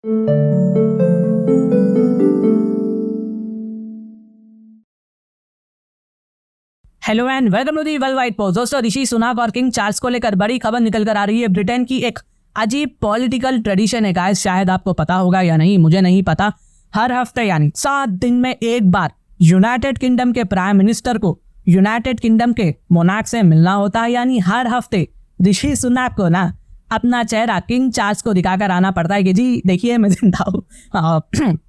Hello and welcome to the world wide post. दोस्तों, ऋषि सुनाक और king Charles को लेकर बड़ी खबर निकल कर आ रही है। ब्रिटेन की एक अजीब पॉलिटिकल ट्रेडिशन है गाइस, शायद आपको पता होगा या नहीं, मुझे नहीं पता। हर हफ्ते यानी 7 दिन में एक बार यूनाइटेड किंगडम के प्राइम मिनिस्टर को यूनाइटेड किंगडम के मोनार्क से मिलना होता है। यानी हर हफ्ते ऋषि सुनाक को ना अपना चेहरा किंग चार्ल्स को दिखाकर आना पड़ता है कि जी देखिए मैं जिंदा हूँ।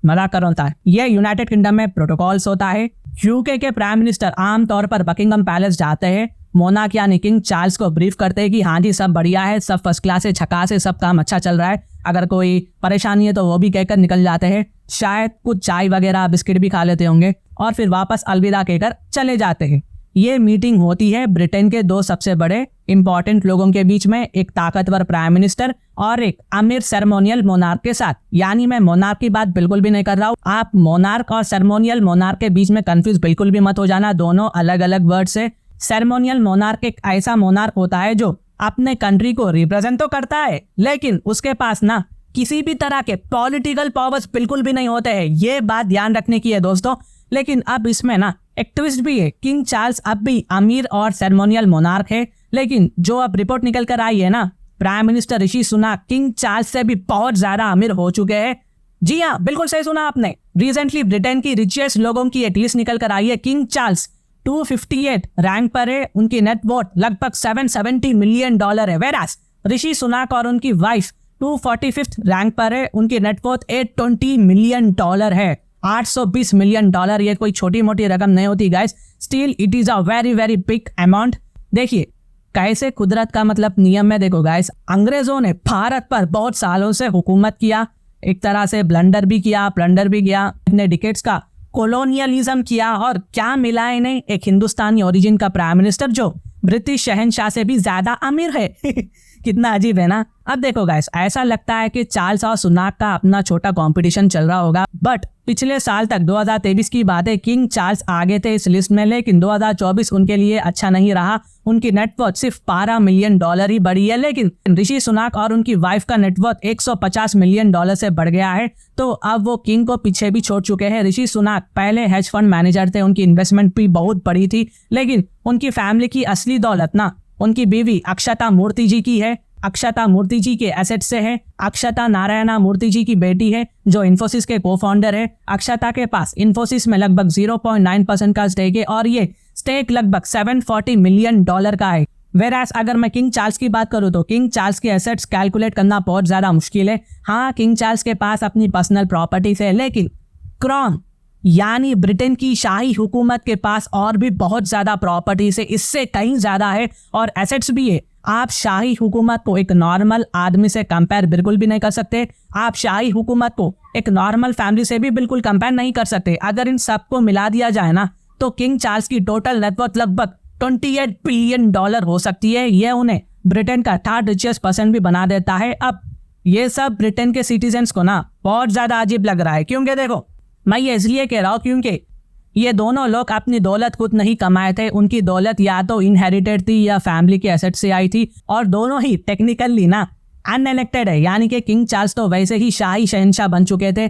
मजाक कर रहा है। यह यूनाइटेड किंगडम में प्रोटोकॉल्स होता है। यूके के प्राइम मिनिस्टर आमतौर पर बकिंगम पैलेस जाते हैं, मोनार्क यानी किंग चार्ल्स को ब्रीफ करते हैं कि हाँ जी सब बढ़िया है, सब फर्स्ट क्लास है, झकास है, सब काम अच्छा चल रहा है, अगर कोई परेशानी है तो वो भी कहकर निकल जाते हैं। शायद कुछ चाय वगैरह बिस्किट भी खा लेते होंगे और फिर वापस अलविदा कहकर चले जाते हैं। ये मीटिंग होती है ब्रिटेन के 2 सबसे बड़े इंपॉर्टेंट लोगों के बीच में, एक ताकतवर प्राइम मिनिस्टर और एक अमीर सेरेमोनियल मोनार्क के साथ। यानी मैं मोनार्क की बात बिल्कुल भी नहीं कर रहा हूँ, आप मोनार्क और सेरेमोनियल मोनार्क के बीच में कंफ्यूज बिल्कुल भी मत हो जाना, दोनों अलग अलग वर्ड्स है। सेरेमोनियल मोनार्क एक ऐसा मोनार्क होता है जो अपने कंट्री को रिप्रेजेंट तो करता है, लेकिन उसके पास ना किसी भी तरह के पॉलिटिकल पावर्स बिल्कुल भी नहीं होते हैं। ये बात ध्यान रखने की है दोस्तों। लेकिन अब इसमें ना एक ट्विस्ट भी है। किंग चार्ल्स अब भी अमीर और सेरेमोनियल मोनार्क है, लेकिन जो अब रिपोर्ट निकल कर आई है ना, प्राइम मिनिस्टर ऋषि सुनाक किंग चार्ल्स से भी बहुत ज्यादा अमीर हो चुके हैं। जी हाँ, बिल्कुल सही सुना आपने। रिसेंटली ब्रिटेन की रिचेस्ट लोगों की एक लिस्ट निकल कर आई है। किंग चार्ल्स 258 रैंक पर है, उनकी नेटवर्थ लगभग $770 मिलियन है। वेरास ऋषि सुनाक और उनकी वाइफ 245 रैंक पर है, उनकी नेटवर्थ $820 मिलियन है। $820 मिलियन, ये कोई छोटी मोटी रकम नहीं होती guys. Still it is a very very big amount. देखिए कैसे कुदरत का मतलब नियम में, देखो गाइस, अंग्रेजों ने भारत पर बहुत सालों से हुकूमत किया, एक तरह से ब्लंडर भी किया, अपने डिकेट्स का कॉलोनियलिज्म किया, और क्या मिला इन्हें? एक हिंदुस्तानी ओरिजिन का प्राइम मिनिस्टर जो ब्रिटिश शहंशाह से भी ज्यादा अमीर है। कितना अजीब है ना। अब देखो गाइस, ऐसा लगता है कि चार्ल्स और सुनाक का अपना छोटा कंपटीशन चल रहा होगा, बट पिछले साल तक 2023 की बात है, किंग चार्ल्स आगे थे इस लिस्ट में, लेकिन 2024 उनके लिए अच्छा नहीं रहा। उनकी नेटवर्थ सिर्फ $12 मिलियन ही बढ़ी है, लेकिन ऋषि सुनाक और उनकी वाइफ का नेटवर्थ $150 मिलियन से बढ़ गया है। तो अब वो किंग को पीछे भी छोड़ चुके हैं। ऋषि सुनाक पहले हेज फंड मैनेजर थे, उनकी इन्वेस्टमेंट भी बहुत बड़ी थी, लेकिन उनकी फैमिली की असली दौलत ना उनकी बीवी अक्षता मूर्ति जी की है। अक्षता मूर्ति जी के एसेट से है। अक्षता नारायणा मूर्ति जी की बेटी है जो इन्फोसिस के को-फाउंडर है। अक्षता के पास इन्फोसिस में लगभग 0.9% का स्टेक है और ये स्टेक लगभग $740 मिलियन का है। वेरास अगर मैं किंग चार्ल्स की बात करूं तो किंग चार्ल्स के एसेट्स कैलकुलेट करना बहुत ज्यादा मुश्किल है। हाँ, किंग चार्ल्स के पास अपनी पर्सनल प्रॉपर्टीज है, लेकिन क्राउन यानी ब्रिटेन की शाही हुकूमत के पास और भी बहुत ज्यादा प्रॉपर्टीज है, इससे कहीं ज्यादा है, और एसेट्स भी है। आप शाही हुकूमत को एक नॉर्मल आदमी से कंपेयर बिल्कुल भी नहीं कर सकते। आप शाही हुकूमत को एक नॉर्मल फैमिली से भी बिल्कुल कंपेयर नहीं कर सकते। अगर इन सबको मिला दिया जाए ना तो किंग चार्ल्स की टोटल नेटवर्थ लगभग $28 बिलियन हो सकती है। यह उन्हें ब्रिटेन का 3rd रिचेस्ट पर्सन भी बना देता है। अब ये सब ब्रिटेन के सिटीजन्स को ना बहुत ज्यादा अजीब लग रहा है, क्योंकि देखो मैं ये इसलिए कह रहा हूँ क्योंकि ये दोनों लोग अपनी दौलत खुद नहीं कमाए थे। उनकी दौलत या तो इनहेरिटेड थी या फैमिली के एसेट से आई थी, और दोनों ही टेक्निकली ना अनइलेक्टेड है। यानी कि किंग चार्ल्स तो वैसे ही शाही शहंशाह बन चुके थे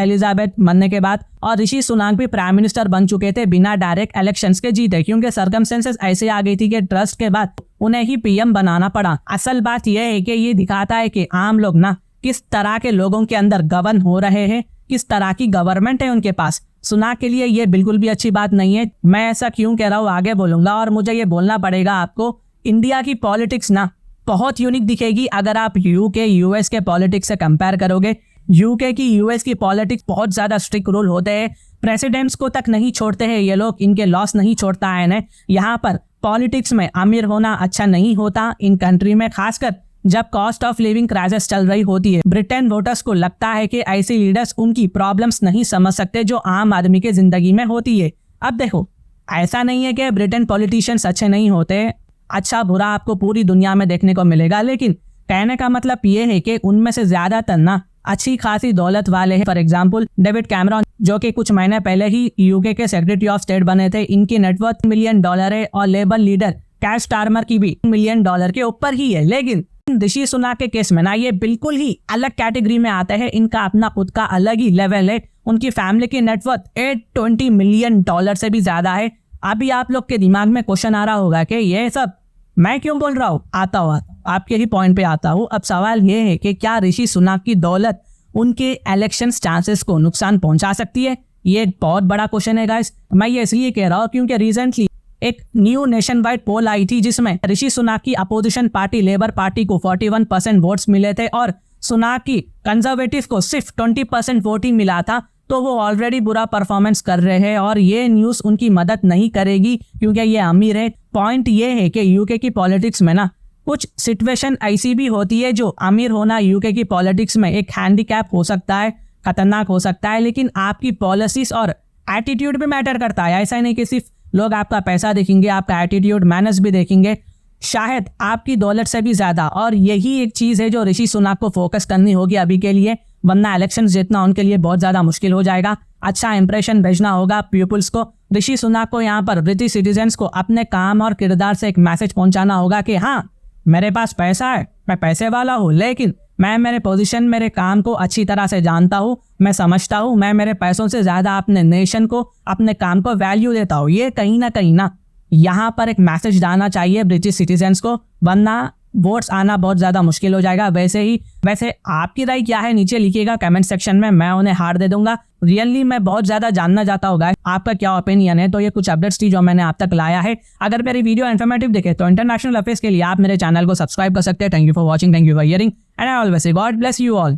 एलिजाबेथ मरने के बाद, और ऋषि सुनाक भी प्राइम मिनिस्टर बन चुके थे बिना डायरेक्ट इलेक्शंस के जीते, क्योंकि सर्कमस्टेंसेस ऐसे आ गई थी कि ट्रस्ट के बाद उन्हें ही पीएम बनाना पड़ा। असल बात यह है कि ये दिखाता है कि आम लोग ना किस तरह के लोगों के अंदर गवर्न हो रहे हैं, किस तरह की गवर्नमेंट है उनके पास। सुनाक के लिए ये बिल्कुल भी अच्छी बात नहीं है। मैं ऐसा क्यों कह रहा हूँ आगे बोलूंगा, और मुझे ये बोलना पड़ेगा आपको। इंडिया की पॉलिटिक्स ना बहुत यूनिक दिखेगी अगर आप यूके यूएस के पॉलिटिक्स से कंपेयर करोगे। यूके की यूएस की पॉलिटिक्स बहुत ज्यादा स्ट्रिक्ट रूल होते हैं, प्रेसिडेंट्स को तक नहीं छोड़ते हैं ये लोग, इनके लॉस नहीं छोड़ता है इन्हें। यहाँ पर पॉलिटिक्स में अमीर होना अच्छा नहीं होता इन कंट्री में, खासकर जब कॉस्ट ऑफ लिविंग क्राइसिस चल रही होती है। ब्रिटेन वोटर्स को लगता है कि ऐसे लीडर्स उनकी प्रॉब्लम्स नहीं समझ सकते जो आम आदमी के जिंदगी में होती है। अब देखो, ऐसा नहीं है कि ब्रिटेन पॉलिटिशियंस अच्छे नहीं होते, अच्छा बुरा आपको पूरी दुनिया में देखने को मिलेगा, लेकिन कहने का मतलब ये है कि उनमें से ज्यादातर ना अच्छी खासी दौलत वाले हैं। फॉर एग्जाम्पल डेविड कैमरॉन जो कि कुछ महीने पहले ही यूके के सेक्रेटरी ऑफ स्टेट बने थे, इनकी नेटवर्थ $1 मिलियन है, और लेबर लीडर कैश स्टार्मर की भी $1 मिलियन के ऊपर ही है। लेकिन ऋषि सुनाक के केस में ना ये बिल्कुल ही अलग कैटेगरी में आता है। इनका अपना खुद का अलग ही लेवल है। उनकी फैमिली की नेटवर्थ $820 मिलियन से भी ज्यादा है। अभी आप लोग के दिमाग में क्वेश्चन आ रहा होगा कि ये सब मैं क्यों बोल रहा हूँ, आता हुआ आपके ही पॉइंट पे आता हूँ। अब सवाल ये है कि क्या ऋषि सुनाक की दौलत उनके इलेक्शन चांसेस को नुकसान पहुंचा सकती है? ये एक बहुत बड़ा क्वेश्चन है गाइस। मैं ये इसलिए कह रहा हूँ क्योंकि रिसेंटली एक न्यू नेशन वाइड पोल आई थी जिसमें ऋषि सुनाक की अपोजिशन पार्टी लेबर पार्टी को 41% वोट्स मिले थे और सुनाक की कंजर्वेटिव को सिर्फ 20% वोट ही मिला था। तो वो ऑलरेडी बुरा परफॉर्मेंस कर रहे हैं और ये न्यूज़ उनकी मदद नहीं करेगी क्योंकि ये अमीर है। पॉइंट ये है कि यूके की पॉलिटिक्स में ना कुछ सिचुएशन ऐसी भी होती है जो अमीर होना यूके की पॉलिटिक्स में एक हैंडीकैप हो सकता है, खतरनाक हो सकता है, लेकिन आपकी पॉलिसीज और एटीट्यूड भी मैटर करता है। ऐसा नहीं कि सिर्फ लोग आपका पैसा देखेंगे, आपका एटीट्यूड मैनर्स भी देखेंगे, शायद आपकी दौलत से भी ज्यादा। और यही एक चीज़ है जो ऋषि सुनाक को फोकस करनी होगी अभी के लिए, वरना इलेक्शन जीतना उनके लिए बहुत ज़्यादा मुश्किल हो जाएगा। अच्छा इंप्रेशन भेजना होगा पीपल्स को। ऋषि सुनाक को यहाँ पर ब्रिटिश सिटीजन्स को अपने काम और किरदार से एक मैसेज पहुंचाना होगा कि हाँ, मेरे पास पैसा है, मैं पैसे वाला हूँ, लेकिन मैं मेरे पोजीशन, मेरे काम को अच्छी तरह से जानता हूँ, मैं समझता हूँ, मैं मेरे पैसों से ज़्यादा अपने नेशन को, अपने काम को वैल्यू देता हूँ। ये कहीं ना यहाँ पर एक मैसेज डालना चाहिए ब्रिटिश सिटीजन्स को, वरना वोट्स आना बहुत ज़्यादा मुश्किल हो जाएगा। वैसे आपकी राय क्या है नीचे लिखिएगा कमेंट सेक्शन में, मैं उन्हें हार दे दूंगा। रियली मैं बहुत ज़्यादा जानना चाहता होगा आपका क्या ओपिनियन है। तो ये कुछ अपडेट्स थी जो मैंने आप तक लाया है। अगर मेरी वीडियो इन्फॉर्मेटिव दिखे तो इंटरनेशनल अफेयर्स के लिए आप मेरे चैनल को सब्सक्राइब कर सकते हैं। Thank you for watching, thank you for hearing and I always say God bless you all.